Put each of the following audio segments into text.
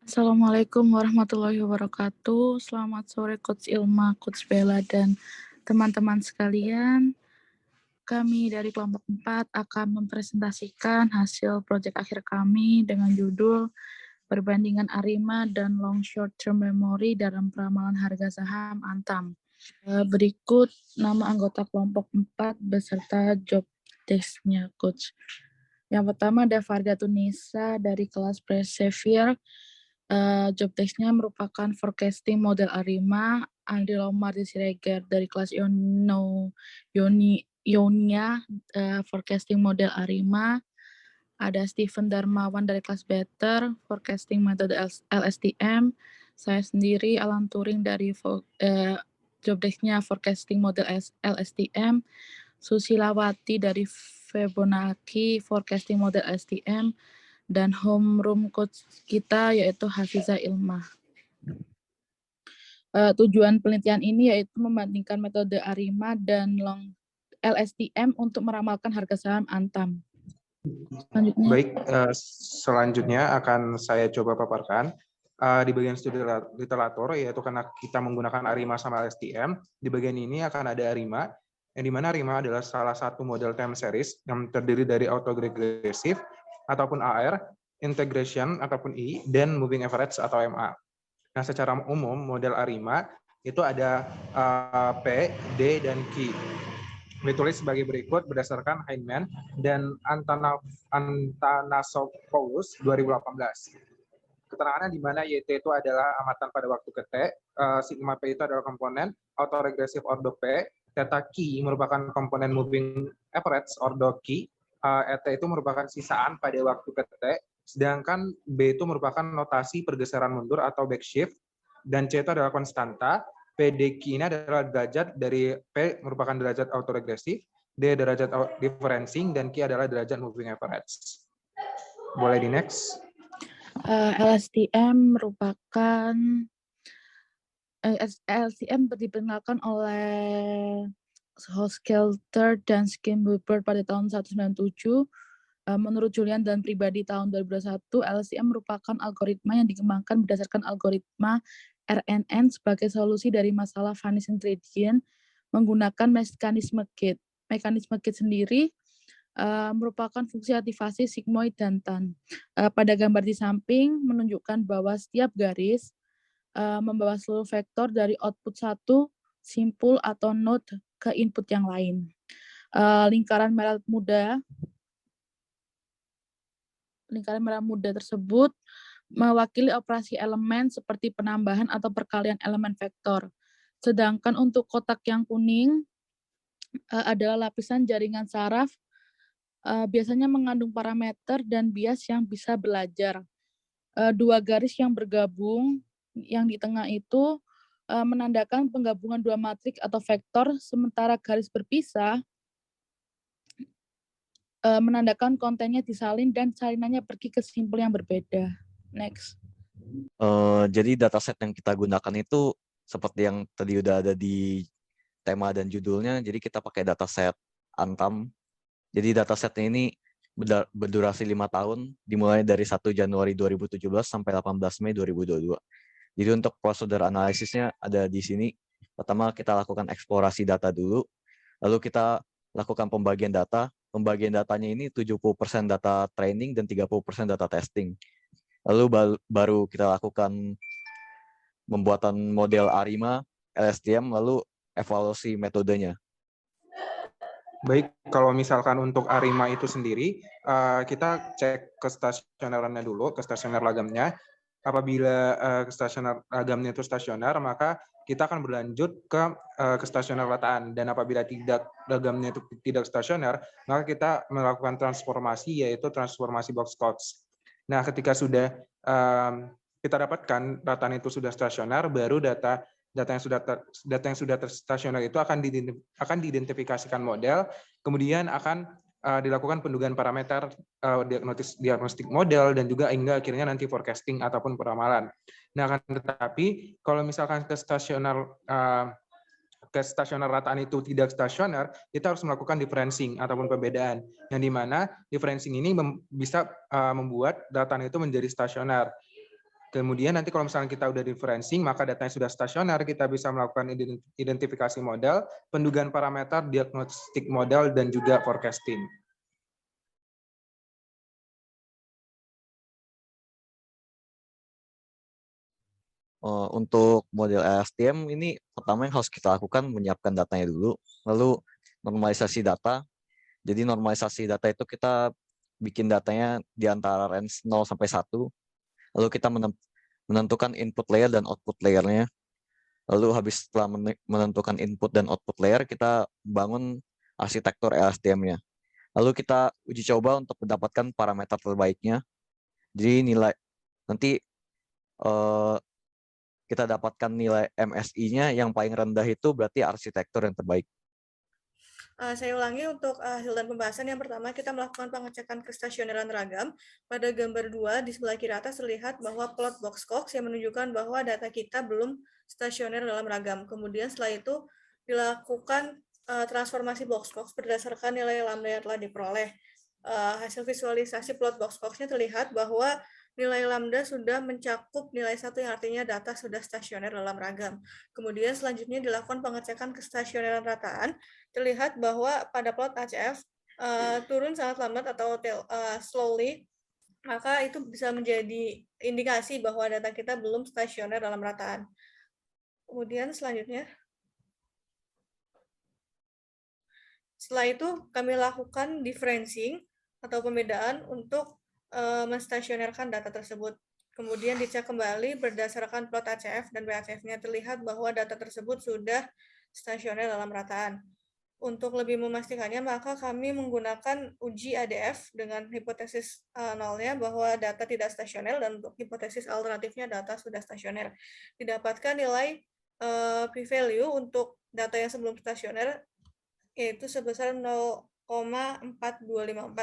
Assalamualaikum warahmatullahi wabarakatuh. Selamat sore Coach Ilma, Coach Bella, dan teman-teman sekalian. Kami dari kelompok 4 akan mempresentasikan hasil proyek akhir kami dengan judul Perbandingan Arima dan Long Short Term Memory dalam Peramalan Harga Saham Antam. Berikut nama anggota kelompok 4 beserta job desk-nya Coach. Yang pertama ada Farga Tunisa dari kelas Persevere. Job desk-nya merupakan forecasting model Arima. Andri Lomar di Siregar dari kelas Ionia, forecasting model Arima. Ada Steven Darmawan dari kelas Better, forecasting metode LSTM. Saya sendiri Alan Turing dari job desk-nya forecasting model LSTM. Susilawati dari Fibonacci, forecasting model LSTM. Dan homeroom coach kita yaitu Hafiza Ilmah. Tujuan penelitian ini yaitu membandingkan metode Arima dan LSTM untuk meramalkan harga saham Antam. Selanjutnya. Baik, selanjutnya akan saya coba paparkan di bagian studi literatur, yaitu karena kita menggunakan Arima sama LSTM. Di bagian ini akan ada Arima, yang dimana Arima adalah salah satu model time series yang terdiri dari autoregressive ataupun AR, integration ataupun I, dan moving average atau MA. Nah, secara umum model Arima itu ada P, D, dan Q. Ditulis sebagai berikut berdasarkan Heinemann dan Antanasopoulos 2018. Keterangannya di mana YT itu adalah amatan pada waktu ke T, sigma P itu adalah komponen autoregressive ordo P, theta Q merupakan komponen moving average ordo Q, ET itu merupakan sisaan pada waktu ke T, sedangkan B itu merupakan notasi pergeseran mundur atau backshift, dan C itu adalah konstanta. PDQ ini adalah derajat dari P merupakan derajat autoregresif, D derajat differencing, dan Q adalah derajat moving average. Boleh di next. LSTM merupakan diperkenalkan oleh Hoskelter dan Schimmelbusch pada tahun 1997. Menurut Julian dan pribadi tahun 2021, LSTM merupakan algoritma yang dikembangkan berdasarkan algoritma RNN sebagai solusi dari masalah vanishing gradient menggunakan mekanisme gate. Mekanisme gate sendiri merupakan fungsi aktivasi sigmoid dan tan. Pada gambar di samping menunjukkan bahwa setiap garis membawa seluruh vektor dari output satu simpul atau node ke input yang lain. Lingkaran merah muda tersebut mewakili operasi elemen seperti penambahan atau perkalian elemen vektor. Sedangkan untuk kotak yang kuning adalah lapisan jaringan saraf, biasanya mengandung parameter dan bias yang bisa belajar. Dua garis yang bergabung, yang di tengah itu menandakan penggabungan dua matrik atau vektor, sementara garis berpisah menandakan kontennya disalin dan salinannya pergi ke simpul yang berbeda. Next. Jadi dataset yang kita gunakan itu seperti yang tadi udah ada di tema dan judulnya. Jadi kita pakai dataset Antam. Jadi datasetnya ini berdurasi 5 tahun, dimulai dari 1 Januari 2017 sampai 18 Mei 2022. Jadi untuk prosedur analisisnya ada di sini. Pertama kita lakukan eksplorasi data dulu, lalu kita lakukan pembagian data. Pembagian datanya ini 70% data training dan 30% data testing. Lalu baru kita lakukan pembuatan model Arima, LSTM, lalu evaluasi metodenya. Baik, kalau misalkan untuk Arima itu sendiri, kita cek kestasionerannya dulu, kestasioner lagamnya. Apabila kestasioner lagamnya itu stasioner, maka kita akan berlanjut ke kestasioner rataan. Dan apabila lagamnya itu tidak stasioner, maka kita melakukan transformasi, yaitu transformasi box plots. Nah, ketika sudah kita dapatkan rataan itu sudah stasioner, baru data yang sudah terstasioner itu akan diidentifikasikan model, kemudian akan dilakukan pendugaan parameter, diagnostik model, dan juga hingga akhirnya nanti forecasting ataupun peramalan. Nah, akan tetapi kalau misalkan kestasioner rataan itu tidak stasioner, kita harus melakukan differencing ataupun pembedaan, yang dimana differencing ini bisa membuat rataan itu menjadi stasioner. Kemudian nanti kalau misalnya kita udah referencing, maka datanya sudah stasioner, kita bisa melakukan identifikasi model, pendugaan parameter, diagnostik model, dan juga forecasting. Untuk model LSTM ini pertama yang harus kita lakukan menyiapkan datanya dulu, lalu normalisasi data. Jadi normalisasi data itu kita bikin datanya di antara range 0 sampai 1. Lalu kita menentukan input layer dan output layernya. Lalu habis setelah menentukan input dan output layer, kita bangun arsitektur LSTM-nya. Lalu kita uji coba untuk mendapatkan parameter terbaiknya. Jadi nanti kita dapatkan nilai MSI-nya yang paling rendah itu berarti arsitektur yang terbaik. Saya ulangi untuk hasil dan pembahasan. Yang pertama, kita melakukan pengecekan kestasioneran ragam. Pada gambar 2, di sebelah kiri atas terlihat bahwa plot box Cox yang menunjukkan bahwa data kita belum stasioner dalam ragam. Kemudian setelah itu dilakukan transformasi box Cox berdasarkan nilai lambda yang telah diperoleh. Hasil visualisasi plot box Cox-nya terlihat bahwa nilai lambda sudah mencakup nilai 1 yang artinya data sudah stasioner dalam ragam. Kemudian selanjutnya dilakukan pengecekan kestasioneran rataan. Terlihat bahwa pada plot ACF turun sangat lambat atau slowly, maka itu bisa menjadi indikasi bahwa data kita belum stasioner dalam rataan. Kemudian selanjutnya, setelah itu kami lakukan differencing atau pembedaan untuk menstasionerkan data tersebut. Kemudian dicek kembali berdasarkan plot ACF dan BACF-nya terlihat bahwa data tersebut sudah stasioner dalam rataan. Untuk lebih memastikannya, maka kami menggunakan uji ADF dengan hipotesis nolnya bahwa data tidak stasioner dan untuk hipotesis alternatifnya data sudah stasioner. Didapatkan nilai p-value untuk data yang sebelum stasioner yaitu sebesar 0,4254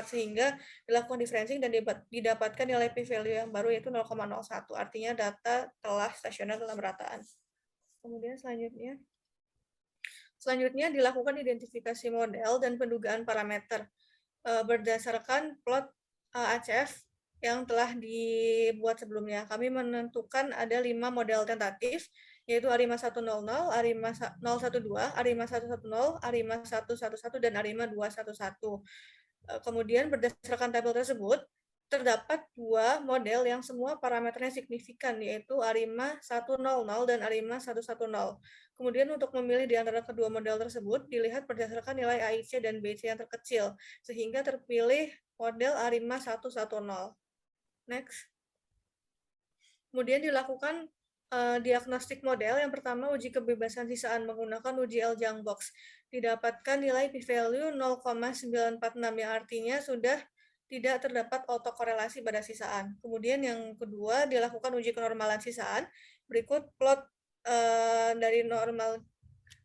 sehingga dilakukan differencing dan didapatkan nilai p-value yang baru yaitu 0,01. Artinya data telah stasioner dalam rataan. Kemudian selanjutnya dilakukan identifikasi model dan pendugaan parameter berdasarkan plot ACF yang telah dibuat sebelumnya. Kami menentukan ada 5 model tentatif, yaitu ARIMA 100, ARIMA 012, ARIMA 110, ARIMA 111, dan ARIMA 211. Kemudian berdasarkan tabel tersebut, terdapat 2 model yang semua parameternya signifikan, yaitu ARIMA 100 dan ARIMA 110. Kemudian untuk memilih di antara kedua model tersebut, dilihat berdasarkan nilai AIC dan BC yang terkecil, sehingga terpilih model ARIMA 110. Next. Kemudian dilakukan diagnostik model. Yang pertama, uji kebebasan sisaan menggunakan uji L-Jungbox. Didapatkan nilai p-value 0,946 yang artinya sudah tidak terdapat autokorelasi pada sisaan. Kemudian yang kedua, dilakukan uji kenormalan sisaan. Berikut plot dari normal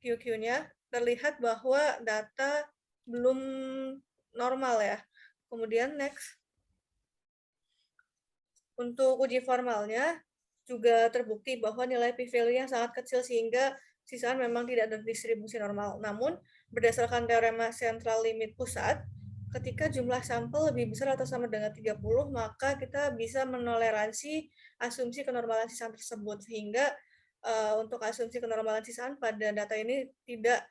QQ-nya. Terlihat bahwa data belum normal ya. Kemudian next. Untuk uji formalnya, juga terbukti bahwa nilai p-value yang sangat kecil sehingga sisaan memang tidak ada distribusi normal. Namun, berdasarkan teorema central limit pusat, ketika jumlah sampel lebih besar atau sama dengan 30, maka kita bisa menoleransi asumsi kenormalan sisaan tersebut. Sehingga untuk asumsi kenormalan sisaan pada data ini tidak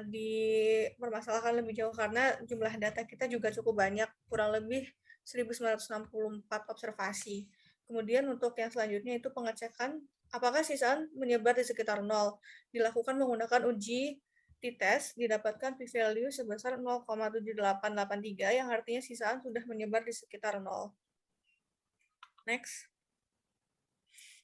dipermasalahkan lebih jauh karena jumlah data kita juga cukup banyak, kurang lebih 1964 observasi. Kemudian untuk yang selanjutnya itu pengecekan apakah sisaan menyebar di sekitar 0. Dilakukan menggunakan uji t-test, didapatkan p-value sebesar 0,7883 yang artinya sisaan sudah menyebar di sekitar 0. Next.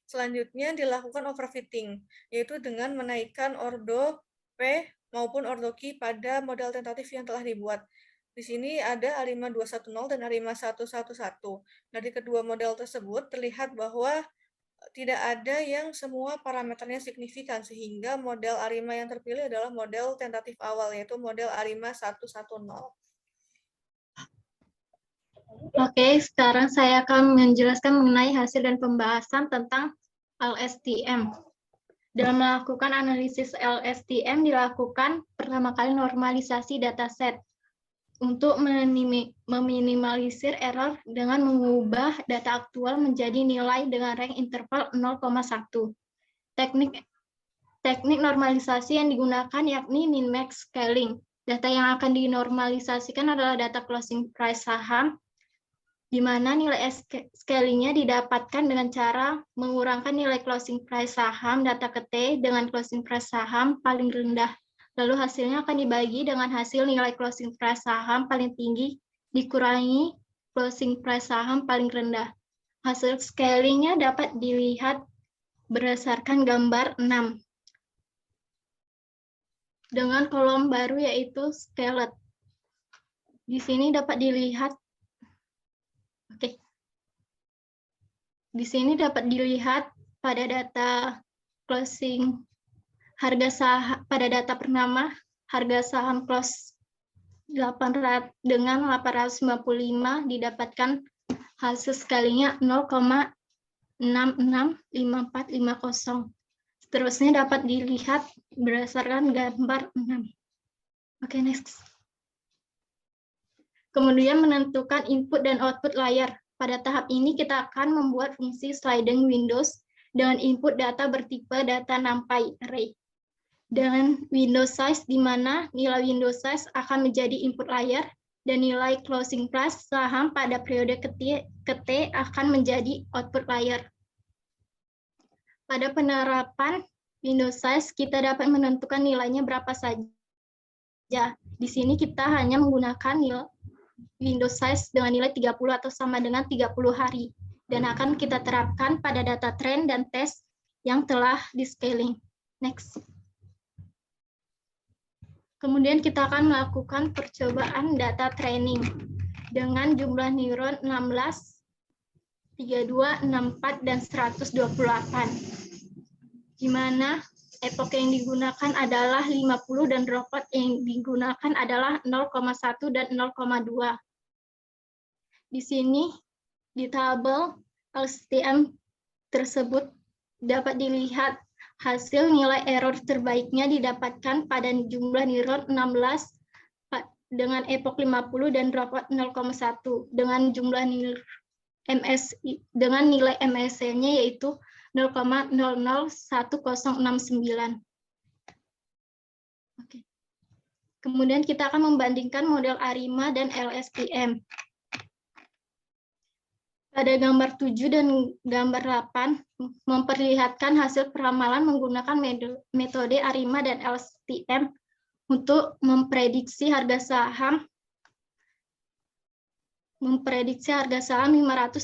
Selanjutnya dilakukan overfitting, yaitu dengan menaikkan ordo P maupun ordo Q pada model tentatif yang telah dibuat. Di sini ada ARIMA 210 dan ARIMA 111. Dari kedua model tersebut terlihat bahwa tidak ada yang semua parameternya signifikan, sehingga model ARIMA yang terpilih adalah model tentatif awal, yaitu model ARIMA 110. Oke, sekarang saya akan menjelaskan mengenai hasil dan pembahasan tentang LSTM. Dalam melakukan analisis LSTM dilakukan pertama kali normalisasi dataset. untuk meminimalisir error dengan mengubah data aktual menjadi nilai dengan rank interval 0,1. Teknik normalisasi yang digunakan yakni min-max scaling. Data yang akan dinormalisasikan adalah data closing price saham, di mana nilai scaling-nya didapatkan dengan cara mengurangkan nilai closing price saham data ke T dengan closing price saham paling rendah. Lalu hasilnya akan dibagi dengan hasil nilai closing price saham paling tinggi dikurangi closing price saham paling rendah. Hasil scaling-nya dapat dilihat berdasarkan gambar 6. Dengan kolom baru yaitu scaled. Di sini dapat dilihat, di sini dapat dilihat pada data closing harga saham pada data pertama harga saham close 800 dengan 855 didapatkan hasil scalingnya 0,665450. Seterusnya dapat dilihat berdasarkan gambar 6. Oke, next. Kemudian menentukan input dan output layer. Pada tahap ini kita akan membuat fungsi sliding windows dengan input data bertipe data NumPy array. Dengan window size di mana nilai window size akan menjadi input layer dan nilai closing price saham pada periode ke T akan menjadi output layer. Pada penerapan window size, kita dapat menentukan nilainya berapa saja. Di sini kita hanya menggunakan window size dengan nilai 30 atau sama dengan 30 hari. Dan akan kita terapkan pada data trend dan tes yang telah di-scaling. Next. Kemudian kita akan melakukan percobaan data training dengan jumlah neuron 16, 32, 64, dan 128. Di mana epoch yang digunakan adalah 50 dan dropout yang digunakan adalah 0,1 dan 0,2. Di sini di tabel LSTM tersebut dapat dilihat hasil nilai error terbaiknya didapatkan pada jumlah neuron 16 dengan epoch 50 dan dropout 0,1 dengan jumlah nilai MSI dengan nilai MSE-nya yaitu 0,001069. Oke. Kemudian kita akan membandingkan model ARIMA dan LSTM. Pada gambar 7 dan gambar 8 memperlihatkan hasil peramalan menggunakan metode ARIMA dan LSTM untuk memprediksi harga saham 589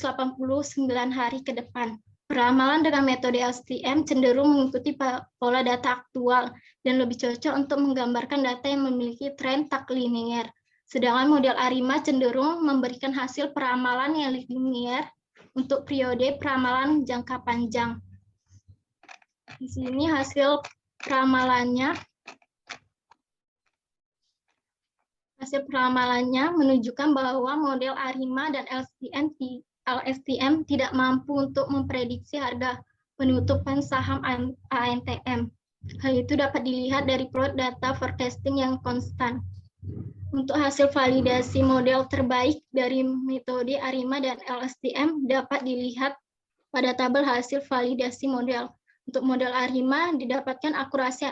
hari ke depan. Peramalan dengan metode LSTM cenderung mengikuti pola data aktual dan lebih cocok untuk menggambarkan data yang memiliki tren tak linier. Sedangkan model ARIMA cenderung memberikan hasil peramalan yang linier untuk periode peramalan jangka panjang. Di sini hasil peramalannya. Hasil peramalannya menunjukkan bahwa model ARIMA dan LSTM tidak mampu untuk memprediksi harga penutupan saham ANTM. Hal itu dapat dilihat dari plot data forecasting yang konstan. Untuk hasil validasi model terbaik dari metode ARIMA dan LSTM dapat dilihat pada tabel hasil validasi model. Untuk model ARIMA didapatkan akurasi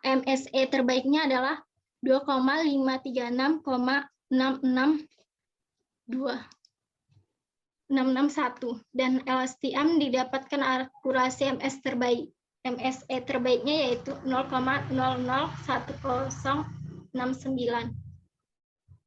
MSE terbaiknya adalah 2,536,661 dan LSTM didapatkan akurasi MSE terbaiknya yaitu 0,001069.